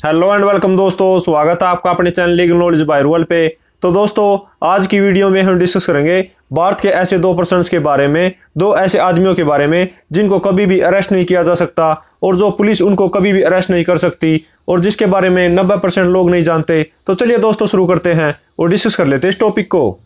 Hello and welcome दोस्तों, स्वागत है आपका अपने channel legal knowledge by rule पे। तो दोस्तों, आज की वीडियो में हम डिस्कस करेंगे भारत के ऐसे दो पर्सन्स के बारे में, दो ऐसे आदमियों के बारे में जिनको कभी भी अरेस्ट नहीं किया जा सकता और जो पुलिस उनको कभी भी अरेस्ट नहीं कर सकती और जिसके बारे में 90% लोग नहीं जानते। तो चलिए दोस्तों, शुरू करते हैं और डिस्कस कर लेते हैं इस टॉपिक को।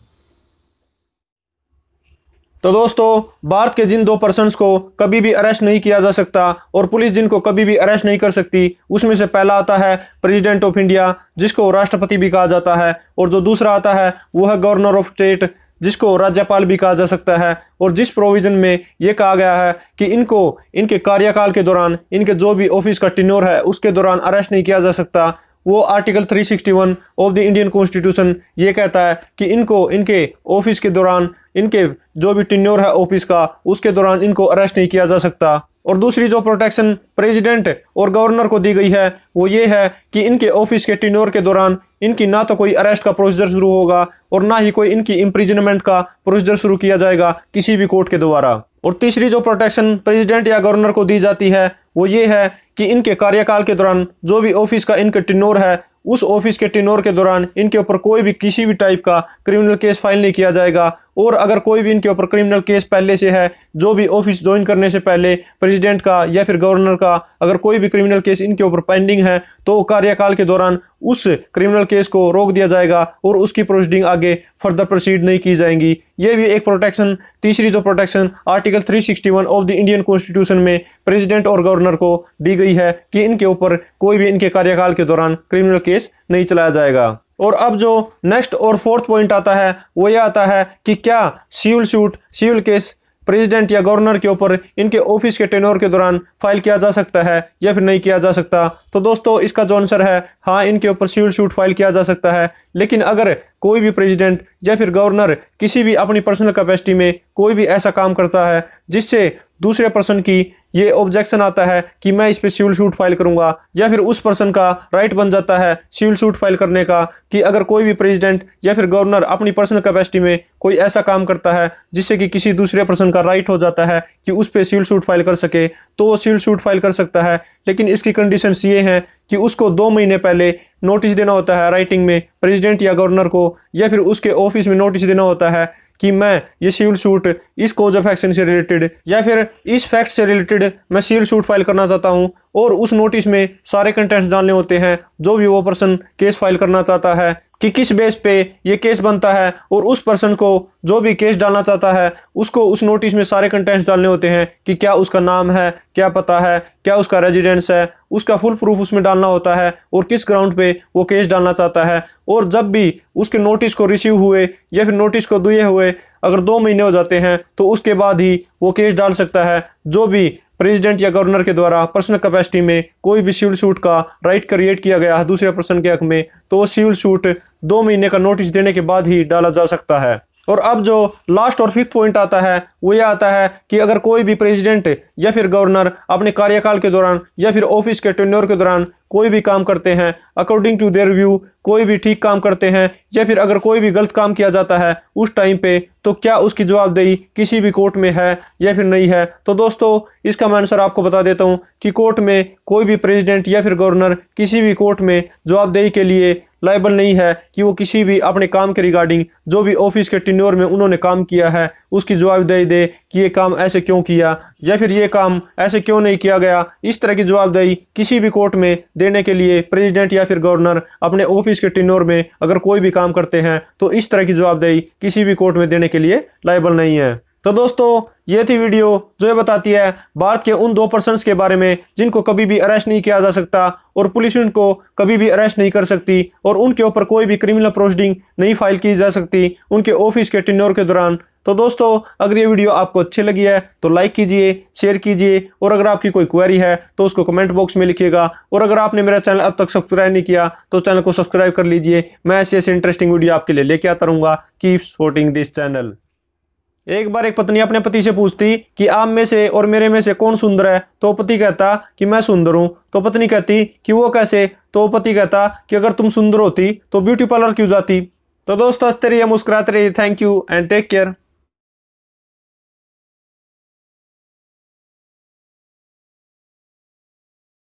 तो दोस्तों, भारत के जिन दो पर्सन्स को कभी भी अरेस्ट नहीं किया जा सकता और पुलिस जिनको कभी भी अरेस्ट नहीं कर सकती, उसमें से पहला आता है प्रेसिडेंट ऑफ इंडिया, जिसको राष्ट्रपति भी कहा जाता है, और जो दूसरा आता है वो है गवर्नर ऑफ स्टेट, जिसको राज्यपाल भी कहा जा सकता है। और जिस प्रोविजन में ये कहा गया है कि इनको इनके कार्यकाल के दौरान, इनके जो भी ऑफिस का टेन्योर है उसके दौरान अरेस्ट नहीं किया जा सकता, वो article 361 of the Indian constitution ये कहता है कि इनको इनके ऑफिस के दौरान, इनके जो भी टेन्योर है ऑफिस का, उसके दौरान इनको अरेस्ट नहीं किया जा सकता। और दूसरी जो प्रोटेक्शन प्रेसिडेंट और गवर्नर को दी गई है वो ये है कि इनके ऑफिस के टेन्योर के दौरान इनकी ना तो कोई अरेस्ट का प्रोसीजर शुरू होगा और ना ही कोई इनकी इम्प्रिजनमेंट का प्रोसीजर शुरू किया जाएगा किसी भी कोर्ट के द्वारा। और तीसरी जो प्रोटेक्शन प्रेसिडेंट या गवर्नर को दी जाती है वो ये है कि इनके कार्यकाल के दौरान जो भी ऑफिस का इनका टेन्योर है, उस ऑफिस के टेन्योर के दौरान इनके ऊपर कोई भी किसी भी टाइप का क्रिमिनल केस फाइल नहीं किया जाएगा। और अगर कोई भी इनके ऊपर क्रिमिनल केस पहले से है, जो भी ऑफिस ज्वाइन करने से पहले प्रेसिडेंट का या फिर गवर्नर का अगर कोई भी क्रिमिनल केस इनके ऊपर पेंडिंग है, तो कार्यकाल के दौरान उस क्रिमिनल केस को रोक दिया जाएगा और उसकी प्रोसीडिंग आगे फर्दर प्रोसीड नहीं की जाएंगी। ये भी एक प्रोटेक्शन, तीसरी जो protection article 361 of the Indian constitution में प्रेसिडेंट और गवर्नर को दी गई है कि इनके ऊपर कोई भी इनके कार्यकाल के दौरान क्रिमिनल केस नहीं चलाया जाएगा। और अब जो नेक्स्ट और फोर्थ पॉइंट आता है वो ये आता है कि क्या सिविल केस प्रेसिडेंट या गवर्नर के ऊपर इनके ऑफिस के टेन्योर के दौरान फाइल किया जा सकता है या फिर नहीं किया जा सकता। तो दोस्तों, इसका जो आंसर है हाँ, इनके ऊपर सिविल सूट फाइल किया जा सकता है। लेकिन अगर कोई भी प्रेसिडेंट या फिर गवर्नर किसी भी अपनी पर्सनल कैपेसिटी में कोई भी ऐसा काम करता है जिससे दूसरे पर्सन की ये ऑब्जेक्शन आता है कि मैं इस पे सिविल सूट फाइल करूंगा, या फिर उस पर्सन का राइट बन जाता है सिविल सूट फाइल करने का कि अगर कोई भी प्रेसिडेंट या फिर गवर्नर अपनी पर्सनल कैपेसिटी में कोई ऐसा काम करता है जिससे कि किसी दूसरे पर्सन का राइट हो जाता है कि उस पे सिविल सूट फाइल कर सके, तो वो सिविल सूट फाइल कर सकता है। लेकिन इसकी कंडीशंस ये हैं कि उसको 2 महीने पहले नोटिस देना होता है राइटिंग में प्रेसिडेंट या गवर्नर को, या फिर उसके ऑफिस में नोटिस देना होता है कि मैं ये सिविल सूट इस कॉज ऑफ एक्शन से रिलेटेड या फिर इस फैक्ट से रिलेटेड मैं सिविल सूट फाइल करना चाहता हूं। और उस नोटिस में सारे कंटेंट्स डालने होते हैं जो भी वो पर्सन केस फाइल करना चाहता है, कि किस बेस पे ये केस बनता है, और उस पर्सन को जो भी केस डालना चाहता है उसको उस नोटिस में सारे कंटेंट्स डालने होते हैं कि क्या उसका नाम है, क्या पता है, क्या उसका रेजिडेंस है, उसका फुल प्रूफ उसमें डालना होता है और किस ग्राउंड पे वो केस डालना चाहता है। और जब भी उसके नोटिस को रिसीव हुए या फिर नोटिस को दिए हुए अगर 2 महीने हो जाते हैं तो उसके बाद ही वो केस डाल सकता है। जो भी प्रेसिडेंट या गवर्नर के द्वारा पर्सनल कैपेसिटी में कोई भी सिविल सूट का राइट क्रिएट किया गया है दूसरे पर्सन के हक में, तो वो सिविल सूट 2 महीने का नोटिस देने के बाद ही डाला जा सकता है। और अब जो लास्ट और फिफ्थ पॉइंट आता है वो यह आता है कि अगर कोई भी प्रेसिडेंट या फिर गवर्नर अपने कार्यकाल के दौरान या फिर ऑफिस के टेन्योर के दौरान कोई भी काम करते हैं अकॉर्डिंग टू देयर व्यू, कोई भी ठीक काम करते हैं या फिर अगर कोई भी गलत काम किया जाता है उस टाइम पे, तो क्या उसकी जवाबदेही किसी भी कोर्ट में है या फिर नहीं है। तो दोस्तों, इसका मैं आंसर आपको बता देता हूं कि कोर्ट में कोई भी प्रेसिडेंट या फिर गवर्नर किसी भी कोर्ट में जवाबदेही के लिए लायबल नहीं है कि वो किसी भी अपने काम के रिगार्डिंग जो भी ऑफिस के टेन्योर में उन्होंने काम किया है उसकी जवाबदेही दे कि ये काम ऐसे क्यों किया या फिर ये काम ऐसे क्यों नहीं किया गया। इस तरह की जवाबदेही किसी भी कोर्ट में देने के लिए प्रेसिडेंट या फिर गवर्नर अपने ऑफिस के टेन्योर में अगर कोई भी काम करते हैं तो इस तरह की जवाबदेही किसी भी कोर्ट में देने के लिए लायबल नहीं है। तो दोस्तों, ये थी वीडियो जो ये बताती है भारत के उन दो पर्सन्स के बारे में जिनको कभी भी अरेस्ट नहीं किया जा सकता और पुलिस उनको कभी भी अरेस्ट नहीं कर सकती और उनके ऊपर कोई भी क्रिमिनल प्रोसीडिंग नहीं फाइल की जा सकती उनके ऑफिस के टेन्योर के दौरान। तो दोस्तों, अगर ये वीडियो आपको अच्छी लगी है तो लाइक कीजिए, शेयर कीजिए, और अगर आपकी कोई क्वेरी है तो उसको कमेंट बॉक्स में लिखिएगा। और अगर आपने मेरा चैनल अब तक सब्सक्राइब नहीं किया तो चैनल को सब्सक्राइब कर लीजिए। मैं ऐसे इंटरेस्टिंग वीडियो आपके लिए लेके आता रहूँगा। Keep supporting this channel. एक बार एक पत्नी अपने पति से पूछती कि आप में से और मेरे में से कौन सुंदर है, तो पति कहता कि मैं सुंदर हूं। तो पत्नी कहती कि वो कैसे? तो पति कहता कि अगर तुम सुंदर होती तो ब्यूटी पार्लर क्यों जाती। तो दोस्तों, हंसते रहिए, मुस्कुराते रहिए। Thank you and take care.